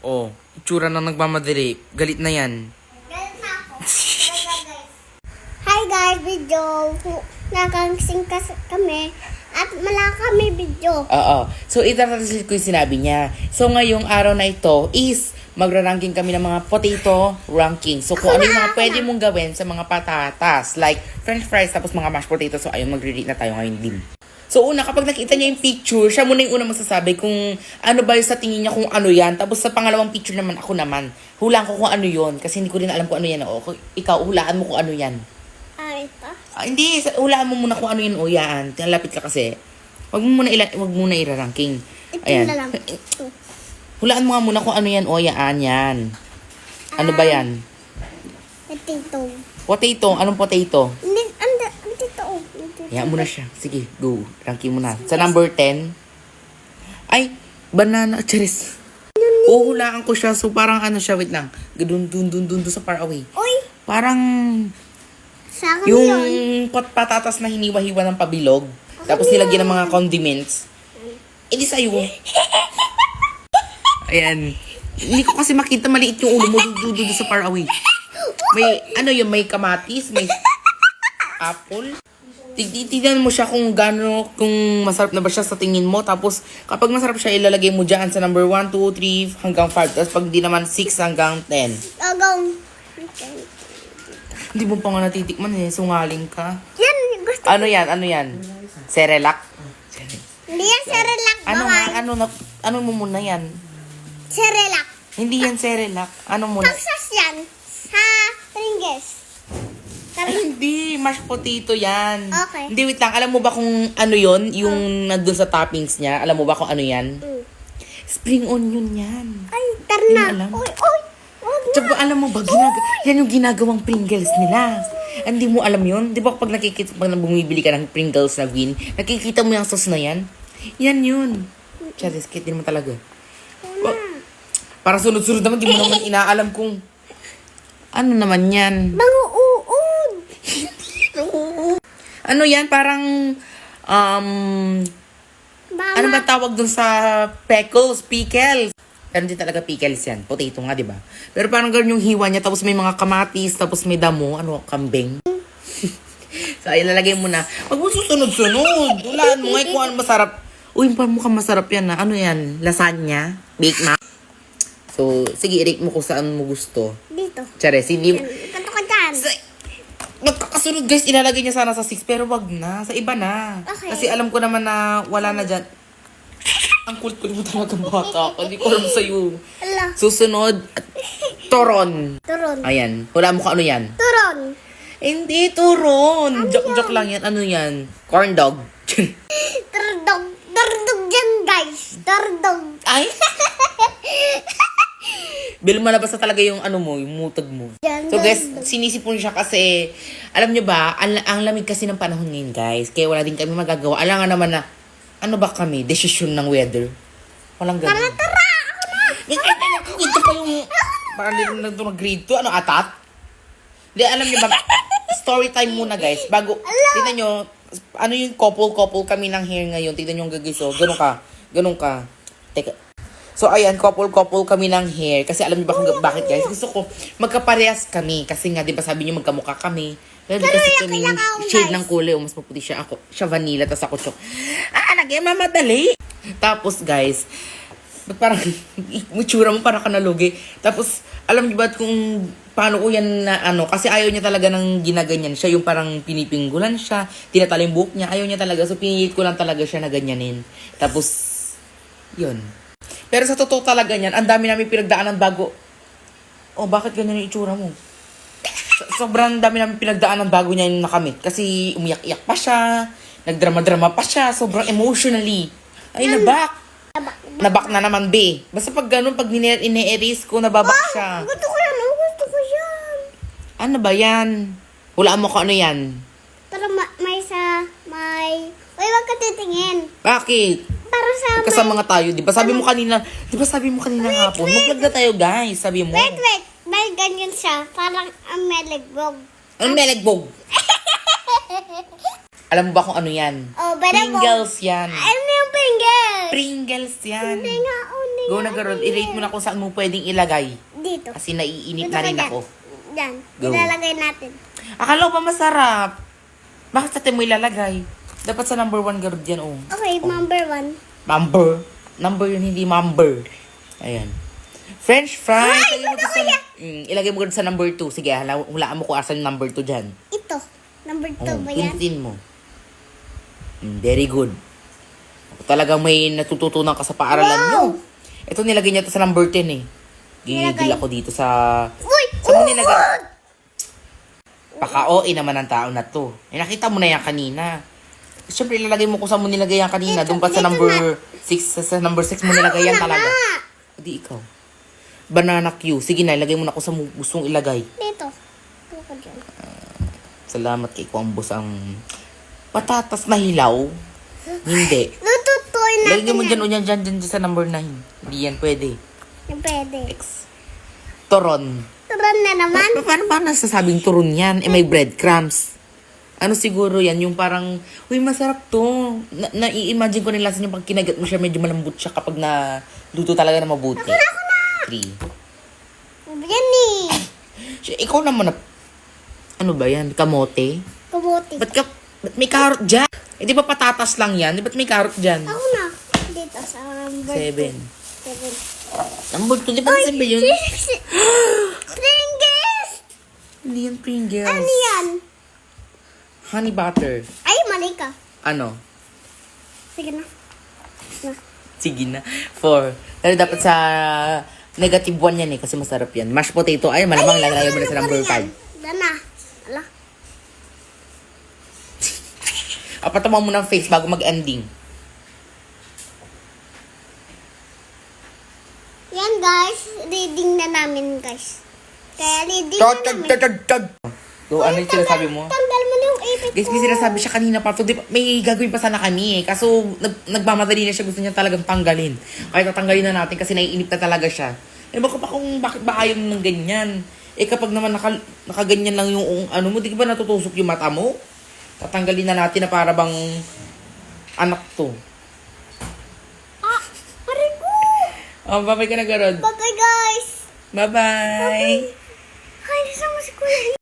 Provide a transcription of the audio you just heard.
Oh, itsura na nagmamadali. Galit na yan. Galit na ako. Hi guys, video. Nakangsing kami. At wala kami video. Oo. So, itatranslate ko yung sinabi niya. So, ngayong araw na ito is magra-ranking kami ng mga potato ranking. So, kung ano yung mga pwede mong gawin sa mga patatas. Like, french fries, tapos mga mashed potatoes. So, ayun, magre-rate na tayo ngayon din. So, una, kapag nakita niya yung picture, siya muna yung una magsasabi kung ano ba yung sa tingin niya kung ano yan. Tapos sa pangalawang picture naman, ako naman. Hulaan ko kung ano yon kasi hindi ko rin alam kung ano yan. O, ikaw, hulaan mo kung ano yan. Ito? Hindi, hulaan mo muna kung ano yun o yan. Tinalapit ka kasi. Wag mo muna ira-ranking. Ito Ayan. na lang. Hulaan mo nga muna kung ano yan o yan. Ano ba yan? Potato. Potato. Anong potato? Hindi, dito. Hayaan mo na siya. Sige, go. Ranking mo na. Sa number 10. Ay, banana. Charis. Hulaan ko siya. So, parang ano siya. Wait lang. Dun sa far away. Uy! Parang Sa akin yung yun. patatas na hiniwa-hiwa ng pabilog. Tapos nilagyan ng mga condiments. Hindi sa'yo. Ayan. Hindi ko kasi makita maliit yung ulo mo doon sa far away. May, ano yun, may kamatis, may apple. Tignan mo siya kung gano'n, kung masarap na ba siya sa tingin mo. Tapos, kapag masarap siya, ilalagay mo dyan sa number 1, 2, 3, hanggang 5. Tapos, pag di naman 6 hanggang 10. Gagawin. Hindi mo pa nga natitikman eh. Sungaling ka. Yan, gusto. Ano yan? Cerelac? Hindi yan Cerelac, Ano mo muna yan? Cerelac. Hindi yan Cerelac. Ano muna? Pagsas yan. Sa Pringles. Ay, hindi. Mashed potato yan. Okay. Hindi, wait lang. Alam mo ba kung ano yon yung nandun sa toppings niya? Alam mo ba kung ano yan? Spring onion yan. Ay, tara Hindi na. mo alam? Uy, wag na. Tsaka alam mo ba, yan yung ginagawang Pringles nila. Hindi mo alam yun? Di ba pag bumibili ka ng Pringles na green, nakikita mo yung sauce na yan? Yan yun. Charis, kit din mo talaga. Para sunod-sunod naman, di mo naman inaalam kung ano naman yan. Bango-uod. Ano yan? Parang, ano ba tawag dun sa pickles? Pero hindi talaga pickles yan. Potato nga, di ba? Pero parang ganun yung hiwa niya. Tapos may mga kamatis. Tapos may damo. Ano? Kambing. So, ilalagay mo na. Wag mo susunod-sunod. Ulaan mo ngayon kung ano masarap. Uy, mukhang masarap yan na. Ano yan? Lasagna? Bake mac? So, sige, i-rate mo kung saan mo gusto. Dito. Chares, hindi mo... Kanto ka dyan. Magkakasunod guys, ilalagay niya sana sa 6. Pero wag na. Sa iba na. Okay. Kasi alam ko naman na wala na dyan. Ang kultul mo talaga bata. Hindi ko alam sa'yo. Ala. Susunod, turon. Turon. Ayan. Wala mo kung ano yan. Turon. Hindi, turon. Joke lang yan. Ano yan? Corn dog. Turdog. Turdog yan, guys. Turdog. Ay! Lumalabas na talaga yung ano mo, yung mutag mo. Yan, So guys, yan. sinisipon siya kasi, alam nyo ba, ang lamig kasi ng panahon ngayon guys. Kaya wala din kami magagawa. Alam nga naman na, ano ba kami? Desisyon ng weather. Walang ganun. Tara, ako na. Ito pa yung, parang din na grade 2. Ano, atat? Hindi, alam nyo ba, story time muna guys. Bago, tignan nyo, ano yung couple kami ng hair ngayon. Tignan nyo ang gagawin. So, ganun ka. Teka. So, ayan, couple kami ng hair. Kasi alam niyo ba kung bakit, guys? Gusto ko, magkaparehas kami. Kasi nga, di ba sabi niyo magkamukha kami. Pero kasi kami shade ng kulay. O, mas maputi siya. Siya vanilla, tapos ako chok. Mamadali. Tapos, guys, parang, itsura mo para ka nalugi. Tapos, alam niyo ba kung paano ko yan na ano? Kasi ayaw niya talaga ng ginaganyan siya. Yung parang pinipinggulan siya. Tinatala yung buhok niya. Ayaw niya talaga. So, pinilit ko lang talaga siya na ganyanin. Tapos, yun. Pero sa totoo talaga niyan, ang dami namin pinagdaanan bago. Oh, bakit ganyan yung itsura mo? Sobrang dami namin pinagdaanan bago niya yung nakamit. Kasi umiyak-iyak pa siya, nagdrama-drama pa siya, sobrang emotionally. Ay, nabak. Nabak na naman, be. Basta pag ganun, pag ine-erase ko, nababak siya. Gusto ko yan. Gusto ko yan. Ano ba yan? Hulaan mo kung ano yan. Tara, may... Uy, wag ka titingin. Bakit? Para sa Kasama nga tayo, di ba? Sabi mo kanina hapon, mag-vlog na tayo, guys. Sabi mo. Wait. Dahil ganyan siya. Parang ang melegbog. Ano melegbog? Alam mo ba kung ano yan? Oh, Pringles Pringles yan. Ano yung Pringles? Pringles yan. Hindi nga, Go na, Garod. I-rate mo na kung saan mo pwedeng ilagay. Dito. Kasi naiinip Dito na ka rin dyan. ako. Diyan. Go. Ilalagay natin. Akala ko pa masarap. Bakit sa mo ilalagay? Dapat sa number 1, Garod yan, oh. Okay, number 1. Number. Number yun, hindi number. Ayan. French fries. Ilagay mo to sa, ilagay mo sa number 2. Sige, hulaan mo kung asan yung number 2 dyan. Ito. Number 2 Oh, ba yan? pinsin mo. Very good. Talagang may natututunan ka sa paaralan Wow! nyo. Ito nilagay niya to sa number 10 eh. Gigil Nilagay. ako dito sa... Uy! Saan mo nilagay? Paka-OA naman ang tao na to. Eh, nakita mo na yan kanina. Siyempre, ilalagay mo kung saan mo nilagay yan kanina. Dito, Doon pa sa dito number 6. Sa number 6 mo nilagay yan talaga. Hindi ikaw. Banana Q. Sige na, ilagay mo na kung saan mo gustong ilagay. Dito. Ito ka dyan. Salamat kay Kwambos ang patatas na hilaw. Hindi. Lututuin natin Lagyan mo yan. dyan o dyan sa number 9. Hindi yan pwede. Yung pwede. X. Toron. Turon na naman. Paano ba nasasabing turon yan? Eh, may breadcrumbs. Ano siguro yan? Yung parang, uy, masarap to. Nai-imagine ko nila sa inyo pag kinagat mo siya, medyo malambot siya kapag na luto talaga na mabuti. 3. Yan eh. Ikaw naman na, ano ba yan? Kamote? Kabuti. Ba't may carrot dyan? Eh, di ba patatas lang yan? Ba't may carrot dyan? Ako na. Dito sa number 7. 7. Number 2, di ba nasan ba yun? Pringles! Hindi yan Pringles. Ano yan? Honey butter. Ay, mali ka. Ano? Sige na. Sige na. 4. Pero dapat sa negative 1 yan eh, kasi masarap yan. Mashed potato, ay malamang lalayo mo na sa number 5. Yan na. Ala. Apatawa mo ng face bago mag-ending. Yan guys. Reading na namin guys. Kaya reading na namin. So, ano yung sinasabi mo? Tanggal mo na yung ipit Guys, ko. may sinasabi siya kanina pa. So, may gagawin pa sana kami eh. Kaso, nagmamadali na siya. Gusto niya talagang tanggalin. Kaya tatanggalin na natin kasi naiinip na talaga siya. Eh, baka pa kung bakit ba ayaw mo ng ganyan? Eh, kapag naman nakaganyan lang yung ano mo, di ba natutusok yung mata mo? Tatanggalin na natin na para bang anak to. Ah, aray ko. Oh, bye-bye ka na, Garod. Bye guys. Bye-bye. Ay, nasama si Kuya.